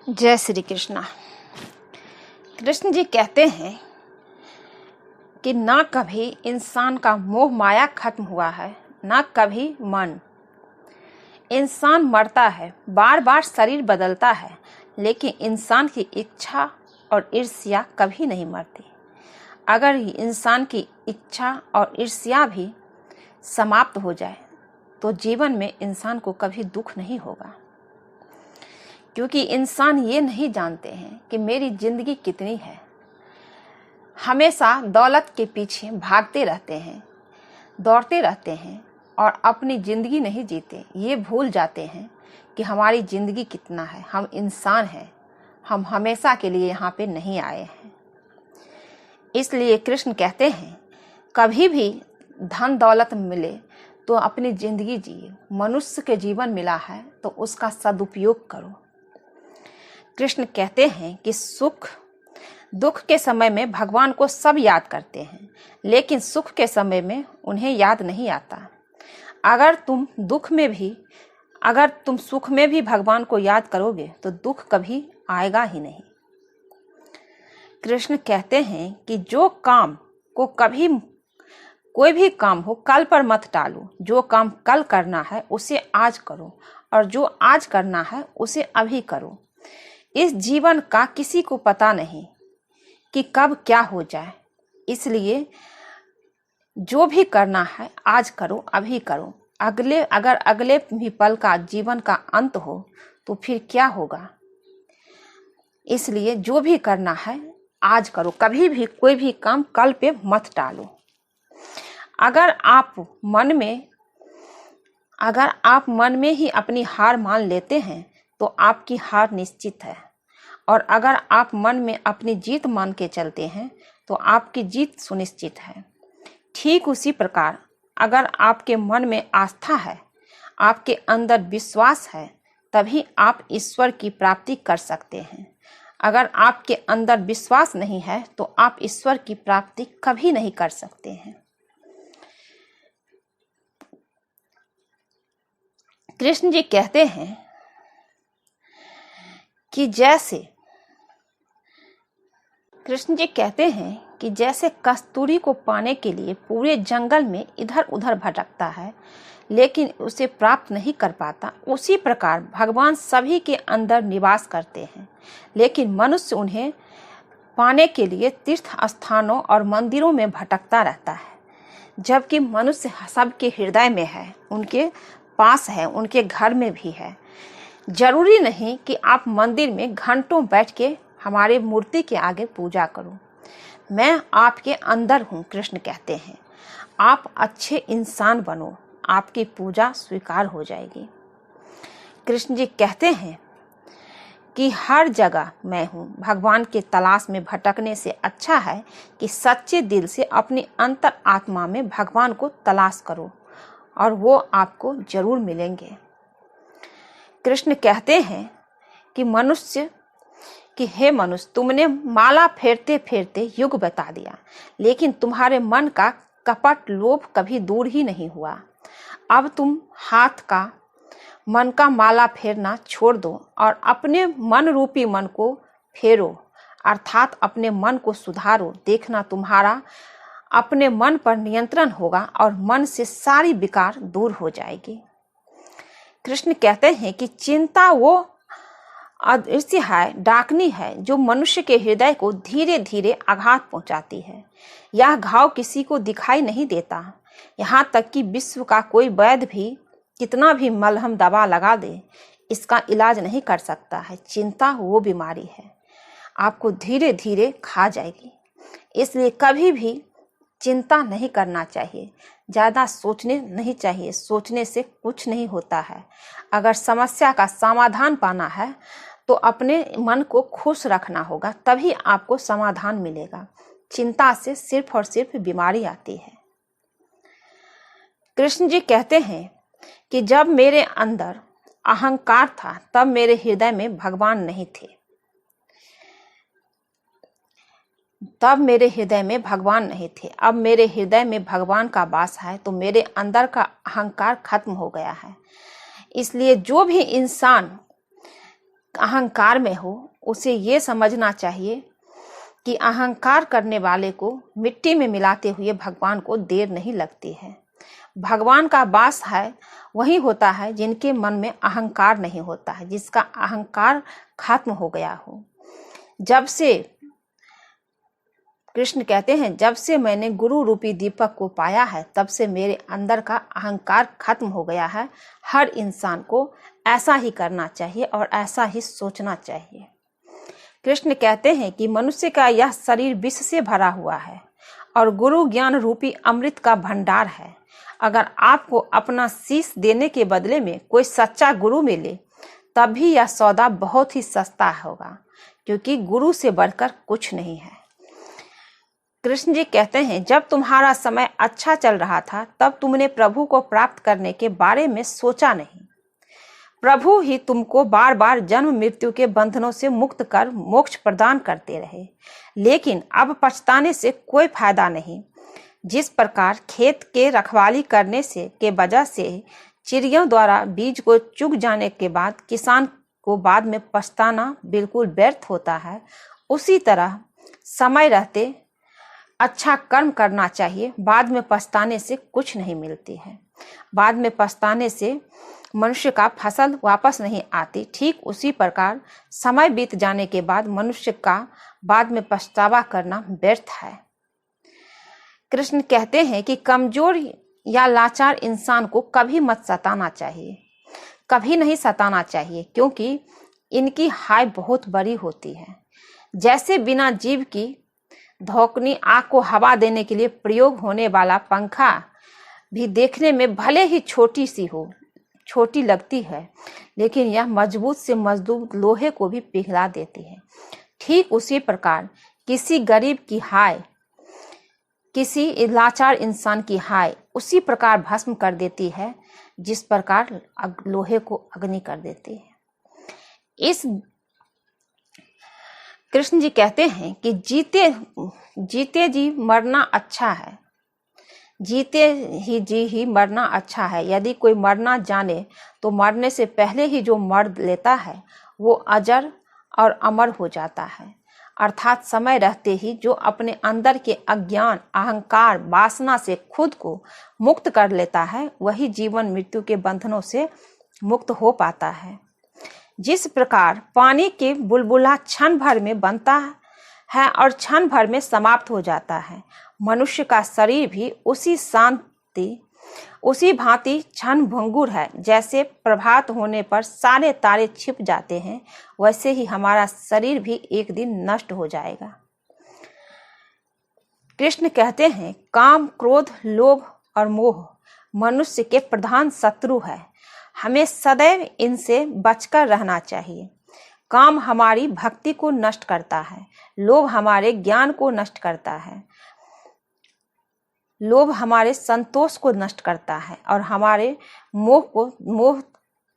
जय श्री कृष्णा। कृष्ण जी कहते हैं कि ना कभी इंसान का मोह माया खत्म हुआ है, ना कभी मन। इंसान मरता है, बार बार शरीर बदलता है, लेकिन इंसान की इच्छा और ईर्ष्या कभी नहीं मरती। अगर इंसान की इच्छा और ईर्ष्या भी समाप्त हो जाए तो जीवन में इंसान को कभी दुख नहीं होगा, क्योंकि इंसान ये नहीं जानते हैं कि मेरी जिंदगी कितनी है। हमेशा दौलत के पीछे भागते रहते हैं, दौड़ते रहते हैं और अपनी जिंदगी नहीं जीते। ये भूल जाते हैं कि हमारी जिंदगी कितना है, हम इंसान हैं, हम हमेशा के लिए यहाँ पे नहीं आए हैं। इसलिए कृष्ण कहते हैं कभी भी धन दौलत मिले तो अपनी जिंदगी जिए। मनुष्य के जीवन मिला है तो उसका सदुपयोग करो। कृष्ण कहते हैं कि सुख दुख के समय में भगवान को सब याद करते हैं, लेकिन सुख के समय में उन्हें याद नहीं आता। अगर तुम सुख में भी भगवान को याद करोगे तो दुख कभी आएगा ही नहीं। कृष्ण कहते हैं कि जो काम को कोई भी काम हो कल पर मत टालो। जो काम कल करना है उसे आज करो, और जो आज करना है उसे अभी करो। इस जीवन का किसी को पता नहीं कि कब क्या हो जाए, इसलिए जो भी करना है आज करो, अभी करो। अगर अगले भी पल का जीवन का अंत हो तो फिर क्या होगा। इसलिए जो भी करना है आज करो, कभी भी कोई भी काम कल पे मत टालो। अगर आप मन में ही अपनी हार मान लेते हैं तो आपकी हार निश्चित है, और अगर आप मन में अपनी जीत मान के चलते हैं तो आपकी जीत सुनिश्चित है। ठीक उसी प्रकार अगर आपके मन में आस्था है, आपके अंदर विश्वास है, तभी आप ईश्वर की प्राप्ति कर सकते हैं। अगर आपके अंदर विश्वास नहीं है तो आप ईश्वर की प्राप्ति कभी नहीं कर सकते हैं। कृष्ण जी कहते हैं कि जैसे कस्तूरी को पाने के लिए पूरे जंगल में इधर उधर भटकता है लेकिन उसे प्राप्त नहीं कर पाता, उसी प्रकार भगवान सभी के अंदर निवास करते हैं, लेकिन मनुष्य उन्हें पाने के लिए तीर्थ स्थानों और मंदिरों में भटकता रहता है। जबकि मनुष्य सबके हृदय में है, उनके पास है, उनके घर में भी है। जरूरी नहीं कि आप मंदिर में घंटों बैठ के हमारे मूर्ति के आगे पूजा करो। मैं आपके अंदर हूँ, कृष्ण कहते हैं। आप अच्छे इंसान बनो, आपकी पूजा स्वीकार हो जाएगी। कृष्ण जी कहते हैं कि हर जगह मैं हूँ। भगवान के तलाश में भटकने से अच्छा है कि सच्चे दिल से अपनी अंतर आत्मा में भगवान को तलाश करो, और वो आपको जरूर मिलेंगे। कृष्ण कहते हैं कि हे मनुष्य, तुमने माला फेरते फेरते युग बता दिया, लेकिन तुम्हारे मन का कपट लोभ कभी दूर ही नहीं हुआ। अब तुम मन का माला फेरना छोड़ दो और अपने मन रूपी मन को फेरो, अर्थात अपने मन को सुधारो। देखना तुम्हारा अपने मन पर नियंत्रण होगा और मन से सारी विकार दूर हो जाएगी। कृष्ण कहते हैं कि चिंता वो अदृश्य है, डाकनी है, जो मनुष्य के हृदय को धीरे धीरे आघात पहुंचाती है। यह घाव किसी को दिखाई नहीं देता, यहाँ तक कि विश्व का कोई वैद्य भी कितना भी मलहम दवा लगा दे, इसका इलाज नहीं कर सकता है। चिंता वो बीमारी है, आपको धीरे धीरे खा जाएगी। इसलिए कभी भी चिंता नहीं करना चाहिए, ज़्यादा सोचने नहीं चाहिए। सोचने से कुछ नहीं होता है। अगर समस्या का समाधान पाना है तो अपने मन को खुश रखना होगा, तभी आपको समाधान मिलेगा। चिंता से सिर्फ और सिर्फ बीमारी आती है। कृष्ण जी कहते हैं कि जब मेरे अंदर अहंकार था तब मेरे हृदय में भगवान नहीं थे। अब मेरे हृदय में भगवान का वास है, तो मेरे अंदर का अहंकार खत्म हो गया है। इसलिए जो भी इंसान अहंकार में हो, उसे ये समझना चाहिए कि अहंकार करने वाले को मिट्टी में मिलाते हुए भगवान को देर नहीं लगती है। भगवान का वास है वही होता है जिनके मन में अहंकार नहीं होता है, जिसका अहंकार खत्म हो गया हो। जब से कृष्ण कहते हैं, जब से मैंने गुरु रूपी दीपक को पाया है तब से मेरे अंदर का अहंकार खत्म हो गया है। हर इंसान को ऐसा ही करना चाहिए और ऐसा ही सोचना चाहिए। कृष्ण कहते हैं कि मनुष्य का यह शरीर विष से भरा हुआ है और गुरु ज्ञान रूपी अमृत का भंडार है। अगर आपको अपना शीश देने के बदले में कोई सच्चा गुरु मिले तब भी यह सौदा बहुत ही सस्ता होगा, क्योंकि गुरु से बढ़कर कुछ नहीं है। कृष्ण जी कहते हैं, जब तुम्हारा समय अच्छा चल रहा था तब तुमने प्रभु को प्राप्त करने के बारे में सोचा नहीं। प्रभु ही तुमको बार बार जन्म मृत्यु के बंधनों से मुक्त कर मोक्ष प्रदान करते रहे, लेकिन अब पछताने से कोई फायदा नहीं। जिस प्रकार खेत के रखवाली करने से के वजह से चिड़ियों द्वारा बीज को चुग जाने के बाद किसान को बाद में पछताना बिल्कुल व्यर्थ होता है, उसी तरह समय रहते अच्छा कर्म करना चाहिए। बाद में पछताने से कुछ नहीं मिलती है। बाद में पछताने से मनुष्य का फसल वापस नहीं आती। ठीक उसी प्रकार समय बीत जाने के बाद मनुष्य का बाद में पछतावा करना व्यर्थ है। कृष्ण कहते हैं कि कमजोर या लाचार इंसान को कभी मत सताना चाहिए, कभी नहीं सताना चाहिए, क्योंकि इनकी हाय बहुत बड़ी होती है। जैसे बिना जीव की धोकनी आग को हवा देने के लिए प्रयोग होने वाला पंखा भी देखने में भले ही छोटी लगती है, लेकिन यह मजबूत से मजबूत लोहे को भी पिघला देती है। ठीक उसी प्रकार किसी गरीब की हाय, किसी लाचार इंसान की हाय उसी प्रकार भस्म कर देती है जिस प्रकार लोहे को अग्नि कर देती है। इस कृष्ण जी कहते हैं कि जीते जी मरना अच्छा है, जीते ही मरना अच्छा है। यदि कोई मरना जाने तो मरने से पहले ही जो मर लेता है वो अजर और अमर हो जाता है। अर्थात समय रहते ही जो अपने अंदर के अज्ञान, अहंकार, वासना से खुद को मुक्त कर लेता है वही जीवन मृत्यु के बंधनों से मुक्त हो पाता है। जिस प्रकार पानी के बुलबुला क्षण भर में बनता है और क्षण भर में समाप्त हो जाता है, मनुष्य का शरीर भी उसी भांति क्षण भंगुर है। जैसे प्रभात होने पर सारे तारे छिप जाते हैं, वैसे ही हमारा शरीर भी एक दिन नष्ट हो जाएगा। कृष्ण कहते हैं, काम, क्रोध, लोभ और मोह मनुष्य के प्रधान शत्रु है। हमें सदैव इनसे बचकर रहना चाहिए। काम हमारी भक्ति को नष्ट करता है, लोभ हमारे ज्ञान को नष्ट करता है, लोभ हमारे संतोष को नष्ट करता है और हमारे मोह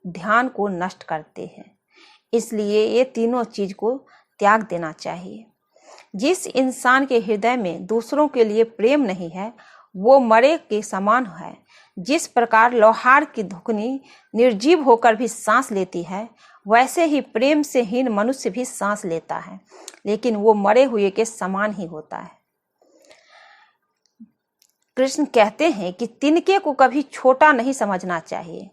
ध्यान को नष्ट करते हैं। इसलिए ये तीनों चीज को त्याग देना चाहिए। जिस इंसान के हृदय में दूसरों के लिए प्रेम नहीं है वो मरे के समान है। जिस प्रकार लोहार की धुकनी निर्जीव होकर भी सांस लेती है, वैसे ही प्रेम से हीन मनुष्य भी सांस लेता है, लेकिन वो मरे हुए के समान ही होता है। कृष्ण कहते हैं कि तिनके को कभी छोटा नहीं समझना चाहिए,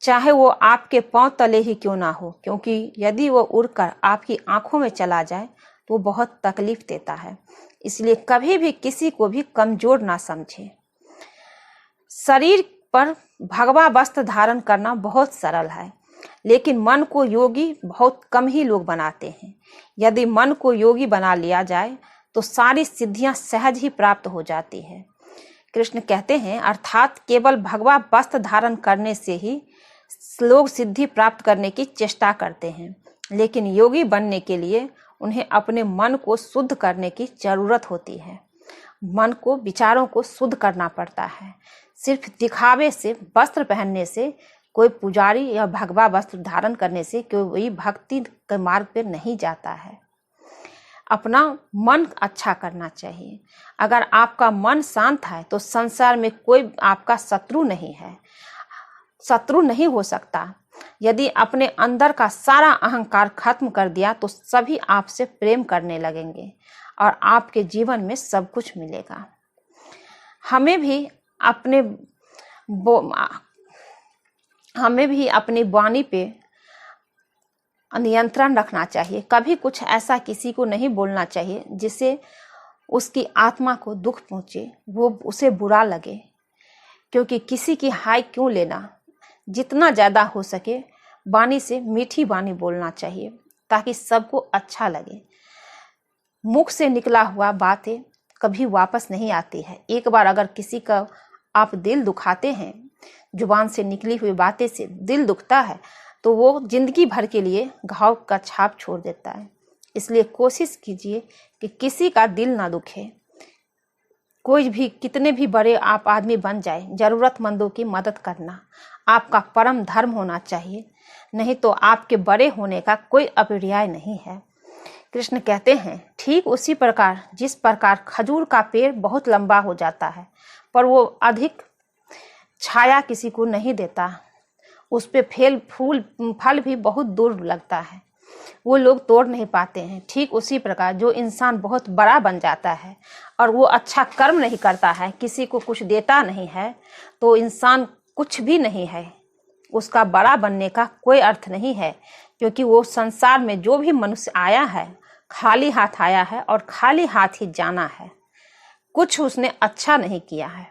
चाहे वो आपके पांव तले ही क्यों ना हो, क्योंकि यदि वो उड़कर आपकी आंखों में चला जाए तो बहुत तकलीफ देता है। इसलिए कभी भी किसी को भी कमजोर ना समझे। शरीर पर भगवा वस्त्र धारण करना बहुत सरल है, लेकिन मन को योगी बहुत कम ही लोग बनाते हैं। यदि मन को योगी बना लिया जाए तो सारी सिद्धियां सहज ही प्राप्त हो जाती है। कृष्ण कहते हैं, अर्थात केवल भगवा वस्त्र धारण करने से ही लोग सिद्धि प्राप्त करने की चेष्टा करते हैं, लेकिन योगी बनने के लिए उन्हें अपने मन को शुद्ध करने की जरूरत होती है। मन को, विचारों को शुद्ध करना पड़ता है। सिर्फ दिखावे से, वस्त्र पहनने से, कोई पुजारी या भगवा वस्त्र धारण करने से कोई भक्ति के मार्ग पर नहीं जाता है। अपना मन अच्छा करना चाहिए। अगर आपका मन शांत है तो संसार में कोई आपका शत्रु नहीं है, शत्रु नहीं हो सकता। यदि अपने अंदर का सारा अहंकार खत्म कर दिया तो सभी आपसे प्रेम करने लगेंगे और आपके जीवन में सब कुछ मिलेगा। हमें भी अपनी वाणी पे नियंत्रण रखना चाहिए। कभी कुछ ऐसा किसी को नहीं बोलना चाहिए जिससे उसकी आत्मा को दुख पहुंचे, वो उसे बुरा लगे। क्योंकि किसी की हाय क्यों लेना, जितना ज़्यादा हो सके वाणी से मीठी वाणी बोलना चाहिए ताकि सबको अच्छा लगे। मुख से निकला हुआ बातें कभी वापस नहीं आती है। एक बार अगर किसी का आप दिल दुखाते हैं, जुबान से निकली हुई बातें से दिल दुखता है, तो वो जिंदगी भर के लिए घाव का छाप छोड़ देता है। इसलिए कोशिश कीजिए कि किसी का दिल ना दुखे। कोई भी कितने भी बड़े आप आदमी बन जाए, जरूरतमंदों की मदद करना आपका परम धर्म होना चाहिए, नहीं तो आपके बड़े होने का कोई अपर्याय नहीं है। कृष्ण कहते हैं, ठीक उसी प्रकार जिस प्रकार खजूर का पेड़ बहुत लंबा हो जाता है पर वो अधिक छाया किसी को नहीं देता, उस पे फल भी बहुत दूर लगता है, वो लोग तोड़ नहीं पाते हैं। ठीक उसी प्रकार जो इंसान बहुत बड़ा बन जाता है और वो अच्छा कर्म नहीं करता है, किसी को कुछ देता नहीं है, तो इंसान कुछ भी नहीं है, उसका बड़ा बनने का कोई अर्थ नहीं है। क्योंकि वो संसार में जो भी मनुष्य आया है खाली हाथ आया है और खाली हाथ ही जाना है, कुछ उसने अच्छा नहीं किया है।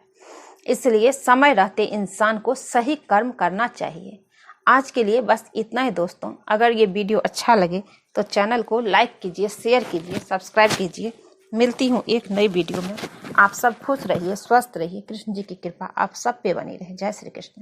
इसलिए समय रहते इंसान को सही कर्म करना चाहिए। आज के लिए बस इतना ही दोस्तों। अगर ये वीडियो अच्छा लगे तो चैनल को लाइक कीजिए, शेयर कीजिए, सब्सक्राइब कीजिए। मिलती हूँ एक नई वीडियो में। आप सब खुश रहिए, स्वस्थ रहिए। कृष्ण जी की कृपा आप सब पे बनी रहे। जय श्री कृष्ण।